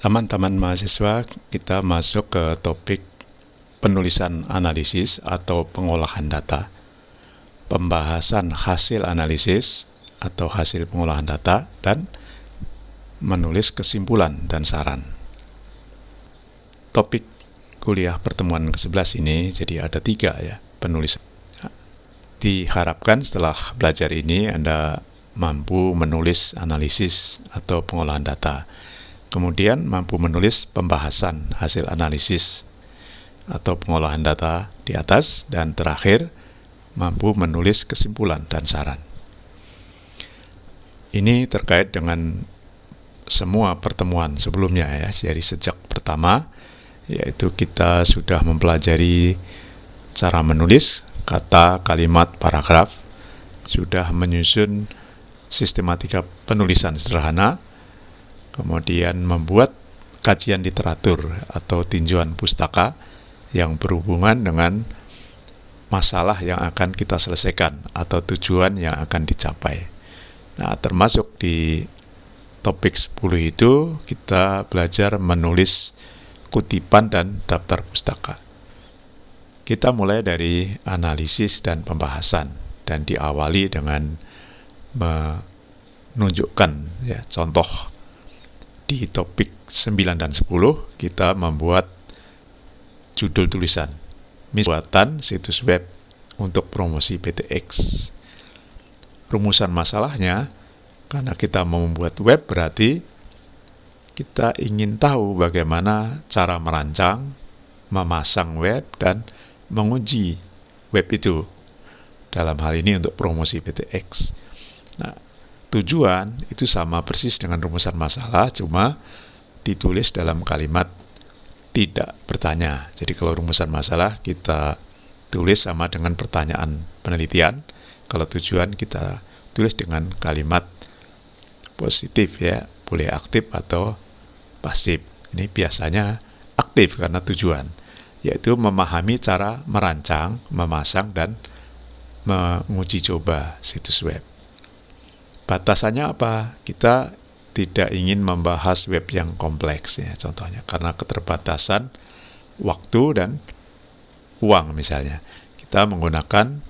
Teman-teman mahasiswa, kita masuk ke topik penulisan analisis atau pengolahan data, pembahasan hasil analisis atau hasil pengolahan data, dan menulis kesimpulan dan saran. Topik kuliah pertemuan ke-11 ini jadi ada 3 ya, penulisan. Diharapkan setelah belajar ini Anda mampu menulis analisis atau pengolahan data, kemudian mampu menulis pembahasan hasil analisis atau pengolahan data di atas, dan terakhir mampu menulis kesimpulan dan saran. Ini terkait dengan semua pertemuan sebelumnya ya, jadi sejak pertama yaitu kita sudah mempelajari cara menulis kata, kalimat, paragraf, sudah menyusun sistematika penulisan sederhana, kemudian membuat kajian literatur atau tinjauan pustaka yang berhubungan dengan masalah yang akan kita selesaikan atau tujuan yang akan dicapai. Nah, termasuk di topik 10 itu kita belajar menulis kutipan dan daftar pustaka. Kita mulai dari analisis dan pembahasan dan diawali dengan menunjukkan ya, contoh. Di topik 9 dan 10 kita membuat judul tulisan buatan situs web untuk promosi PTX. Rumusan masalahnya, karena kita mau membuat web berarti kita ingin tahu bagaimana cara merancang, memasang web, dan menguji web itu. Dalam hal ini untuk promosi PTX. Nah, tujuan itu sama persis dengan rumusan masalah, cuma ditulis dalam kalimat tidak bertanya. Jadi kalau rumusan masalah kita tulis sama dengan pertanyaan penelitian, kalau tujuan kita tulis dengan kalimat positif ya, boleh aktif atau pasif. Ini biasanya aktif karena tujuan, yaitu memahami cara merancang, memasang, dan menguji coba situs web. Batasannya apa? Kita tidak ingin membahas web yang kompleks ya, contohnya karena keterbatasan waktu dan uang misalnya. Kita menggunakan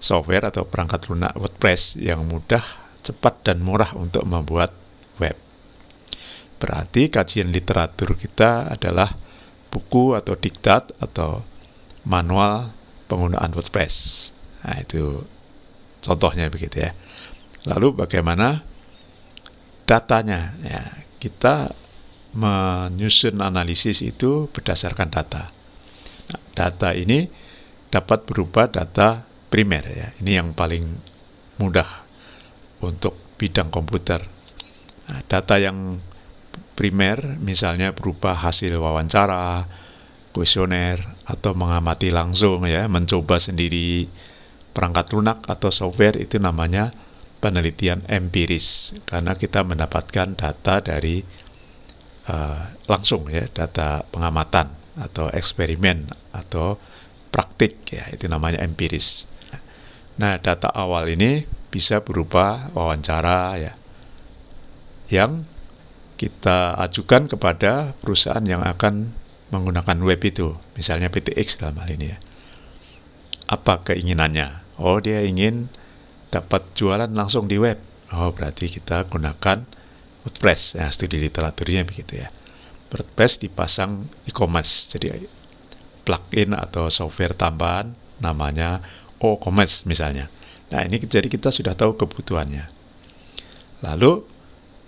software atau perangkat lunak WordPress yang mudah, cepat, dan murah untuk membuat web. Berarti kajian literatur kita adalah buku atau diktat atau manual penggunaan WordPress. Nah, itu contohnya begitu ya. Lalu bagaimana datanya? Ya, kita menyusun analisis itu berdasarkan data. Nah, data ini dapat berupa data primer ya. Ini yang paling mudah untuk bidang komputer. Nah, data yang primer misalnya berupa hasil wawancara, kuesioner, atau mengamati langsung ya, mencoba sendiri perangkat lunak atau software, itu namanya penelitian empiris karena kita mendapatkan data dari langsung ya, data pengamatan atau eksperimen atau praktik ya, itu namanya empiris. Nah, data awal ini bisa berupa wawancara ya, yang kita ajukan kepada perusahaan yang akan menggunakan web itu, misalnya PTX dalam hal ini ya. Apa keinginannya? Oh, dia ingin dapat jualan langsung di web. Oh, berarti kita gunakan WordPress. Nah, studi literaturnya begitu ya. WordPress dipasang e-commerce. Jadi plugin atau software tambahan namanya O-commerce misalnya. Nah, ini jadi kita sudah tahu kebutuhannya. Lalu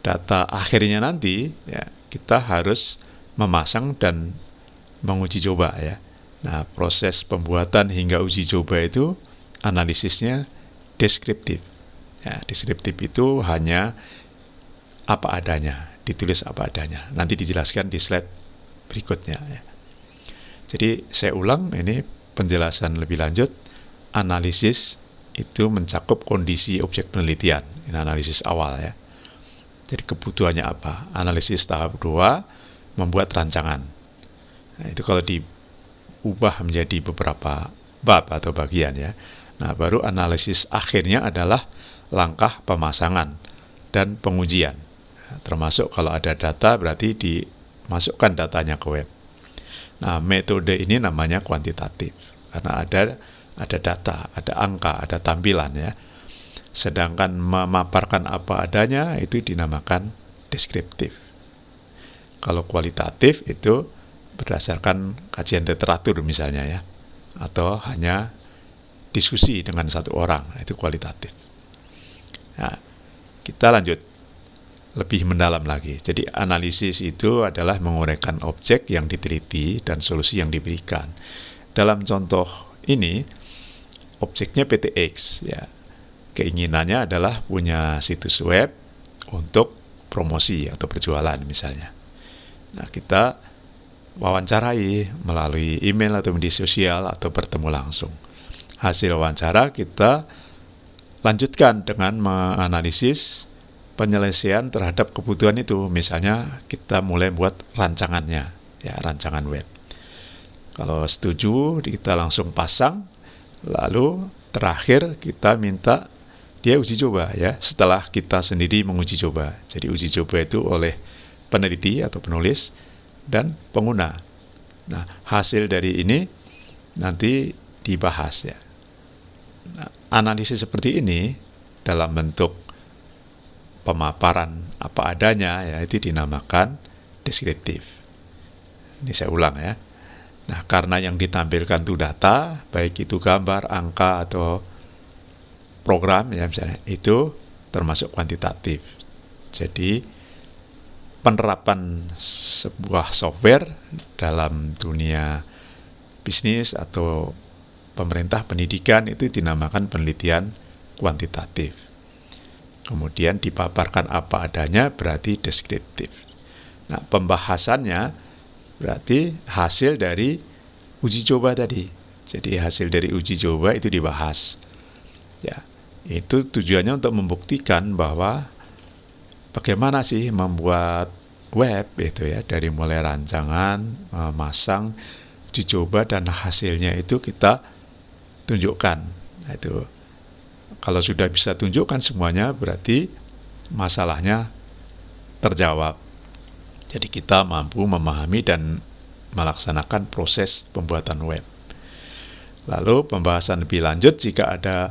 data akhirnya nanti ya, kita harus memasang dan menguji coba ya. Nah, proses pembuatan hingga uji coba itu analisisnya deskriptif. Ya, deskriptif itu hanya apa adanya, ditulis apa adanya. Nanti dijelaskan di slide berikutnya. Ya. Jadi saya ulang ini penjelasan lebih lanjut. Analisis itu mencakup kondisi objek penelitian. Ini analisis awal ya. Jadi kebutuhannya apa? Analisis tahap 2 membuat rancangan. Nah, itu kalau diubah menjadi beberapa bab atau bagian ya. Nah, baru analisis akhirnya adalah langkah pemasangan dan pengujian. Nah, termasuk kalau ada data berarti masukkan datanya ke web. Nah, metode ini namanya kuantitatif karena ada data, ada angka, ada tampilan ya. Sedangkan memaparkan apa adanya itu dinamakan deskriptif. Kalau kualitatif itu berdasarkan kajian literatur misalnya ya, atau hanya diskusi dengan satu orang, itu kualitatif. Nah, kita lanjut lebih mendalam lagi. Jadi analisis itu adalah menguraikan objek yang diteliti dan solusi yang diberikan. Dalam contoh ini, objeknya PTX ya. Keinginannya adalah punya situs web untuk promosi atau berjualan misalnya. Nah, kita wawancarai melalui email atau media sosial atau bertemu langsung. Hasil wawancara kita lanjutkan dengan menganalisis penyelesaian terhadap kebutuhan itu. Misalnya kita mulai buat rancangannya, ya rancangan web. Kalau setuju, kita langsung pasang. Lalu terakhir kita minta dia uji coba ya. Setelah kita sendiri menguji coba. Jadi uji coba itu oleh peneliti atau penulis dan pengguna. Nah, hasil dari ini nanti dibahas ya. Nah, analisis seperti ini dalam bentuk pemaparan apa adanya ya itu dinamakan deskriptif. Ini saya ulang ya. Nah, karena yang ditampilkan itu data, baik itu gambar, angka atau program ya misalnya, itu termasuk kuantitatif. Jadi penerapan sebuah software dalam dunia bisnis atau pemerintah pendidikan itu dinamakan penelitian kuantitatif. Kemudian dipaparkan apa adanya berarti deskriptif. Nah, pembahasannya berarti hasil dari uji coba tadi. Jadi hasil dari uji coba itu dibahas. Ya, itu tujuannya untuk membuktikan bahwa bagaimana sih membuat web itu ya, dari mulai rancangan, memasang, uji coba dan hasilnya itu kita tunjukkan. Nah, itu kalau sudah bisa tunjukkan semuanya berarti masalahnya terjawab. Jadi kita mampu memahami dan melaksanakan proses pembuatan web. Lalu pembahasan lebih lanjut jika ada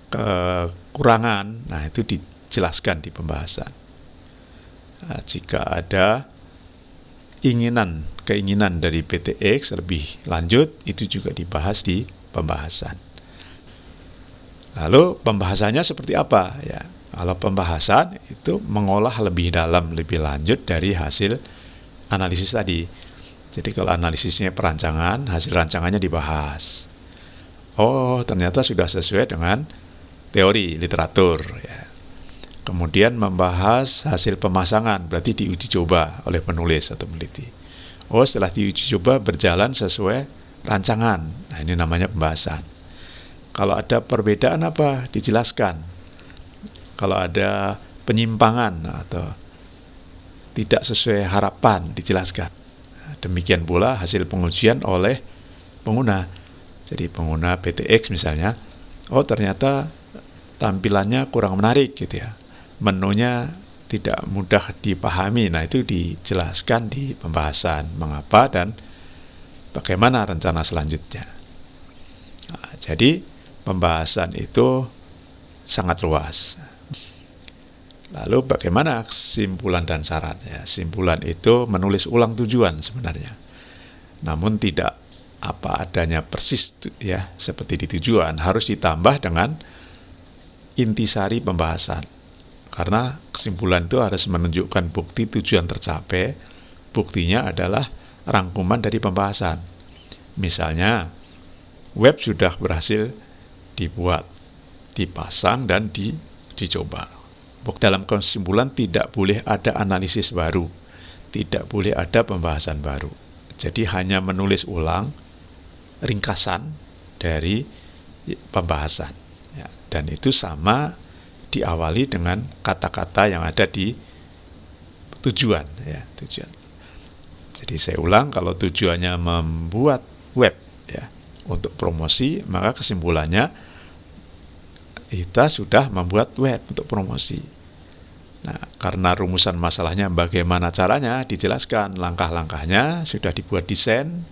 kekurangan, nah itu dijelaskan di pembahasan. Nah, jika ada keinginan dari PTX lebih lanjut, itu juga dibahas di pembahasan. Lalu pembahasannya seperti apa? Ya, kalau pembahasan itu mengolah lebih dalam, lebih lanjut dari hasil analisis tadi. Jadi kalau analisisnya perancangan, hasil rancangannya dibahas. Oh, ternyata sudah sesuai dengan teori literatur. Ya. Kemudian membahas hasil pemasangan, berarti diuji coba oleh penulis atau peneliti. Oh, setelah diuji coba berjalan sesuai rancangan. Nah, ini namanya pembahasan. Kalau ada perbedaan apa? Dijelaskan. Kalau ada penyimpangan atau tidak sesuai harapan, dijelaskan. Demikian pula hasil pengujian oleh pengguna. Jadi pengguna PTX misalnya, oh ternyata tampilannya kurang menarik gitu ya. Menunya tidak mudah dipahami. Nah, itu dijelaskan di pembahasan mengapa dan bagaimana rencana selanjutnya. Nah, jadi pembahasan itu sangat luas. Lalu bagaimana kesimpulan dan saran? Ya, simpulan itu menulis ulang tujuan sebenarnya. Namun tidak apa adanya persis ya seperti di tujuan, harus ditambah dengan intisari pembahasan. Karena kesimpulan itu harus menunjukkan bukti tujuan tercapai. Buktinya adalah rangkuman dari pembahasan. Misalnya, web sudah berhasil dibuat, dipasang dan dicoba. Dalam kesimpulan tidak boleh ada analisis baru, tidak boleh ada pembahasan baru. Jadi hanya menulis ulang ringkasan dari pembahasan. Ya, dan itu sama diawali dengan kata-kata yang ada di tujuan. Ya, tujuan. Jadi saya ulang, kalau tujuannya membuat web ya untuk promosi, maka kesimpulannya kita sudah membuat web untuk promosi. Nah, karena rumusan masalahnya bagaimana caranya dijelaskan, langkah-langkahnya sudah dibuat desain,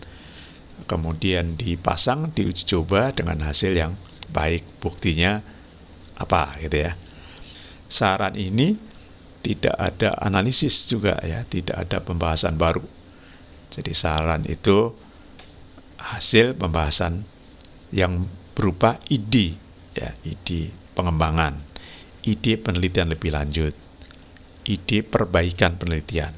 kemudian dipasang, diuji coba dengan hasil yang baik, buktinya apa gitu ya. Saran ini tidak ada analisis juga ya, tidak ada pembahasan baru. Jadi saran itu hasil pembahasan yang berupa ide ya, ide pengembangan, ide penelitian lebih lanjut, ide perbaikan penelitian.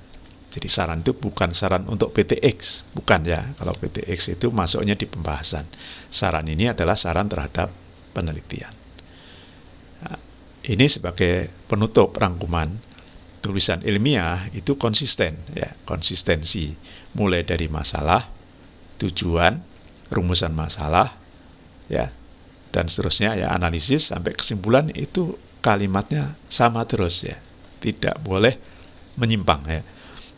Jadi saran itu bukan saran untuk PTX, bukan ya. Kalau PTX itu masuknya di pembahasan. Saran ini adalah saran terhadap penelitian. Nah, ini sebagai penutup rangkuman, tulisan ilmiah itu konsisten ya, konsistensi mulai dari masalah, tujuan, rumusan masalah ya, dan seterusnya ya, analisis sampai kesimpulan itu kalimatnya sama terus ya. Tidak boleh menyimpang ya.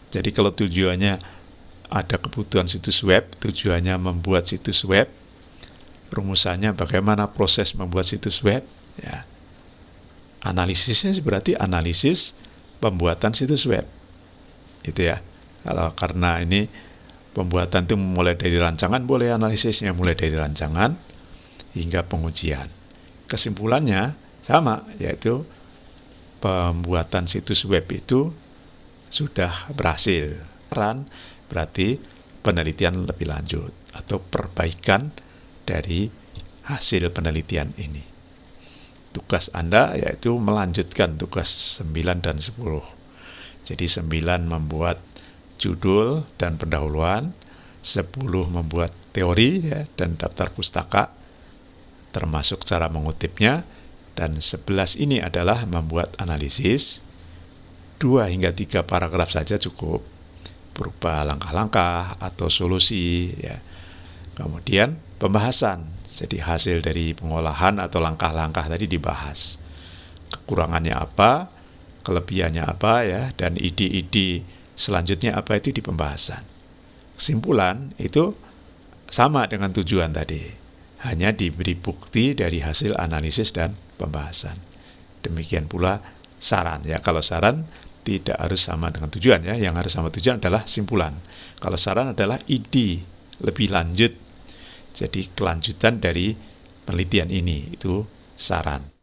Jadi kalau tujuannya ada kebutuhan situs web, tujuannya membuat situs web, rumusannya bagaimana proses membuat situs web ya. Analisisnya berarti analisis pembuatan situs web. Itu ya. Kalau karena ini pembuatan itu mulai dari rancangan, boleh analisisnya mulai dari rancangan hingga pengujian. Kesimpulannya sama, yaitu pembuatan situs web itu sudah berhasil. Berarti penelitian lebih lanjut atau perbaikan dari hasil penelitian ini. Tugas Anda yaitu melanjutkan tugas 9 dan 10. Jadi 9 membuat judul dan pendahuluan, 10 membuat teori ya, dan daftar pustaka termasuk cara mengutipnya, dan 11 ini adalah membuat analisis. 2 hingga 3 paragraf saja cukup, berupa langkah-langkah atau solusi ya. Kemudian pembahasan, jadi hasil dari pengolahan atau langkah-langkah tadi dibahas. Kekurangannya apa, kelebihannya apa ya, dan ide-ide selanjutnya apa itu di pembahasan. Kesimpulan itu sama dengan tujuan tadi, hanya diberi bukti dari hasil analisis dan pembahasan. Demikian pula saran ya. Kalau saran tidak harus sama dengan tujuan ya, yang harus sama tujuan adalah simpulan. Kalau saran adalah ide lebih lanjut, jadi kelanjutan dari penelitian ini, itu saran.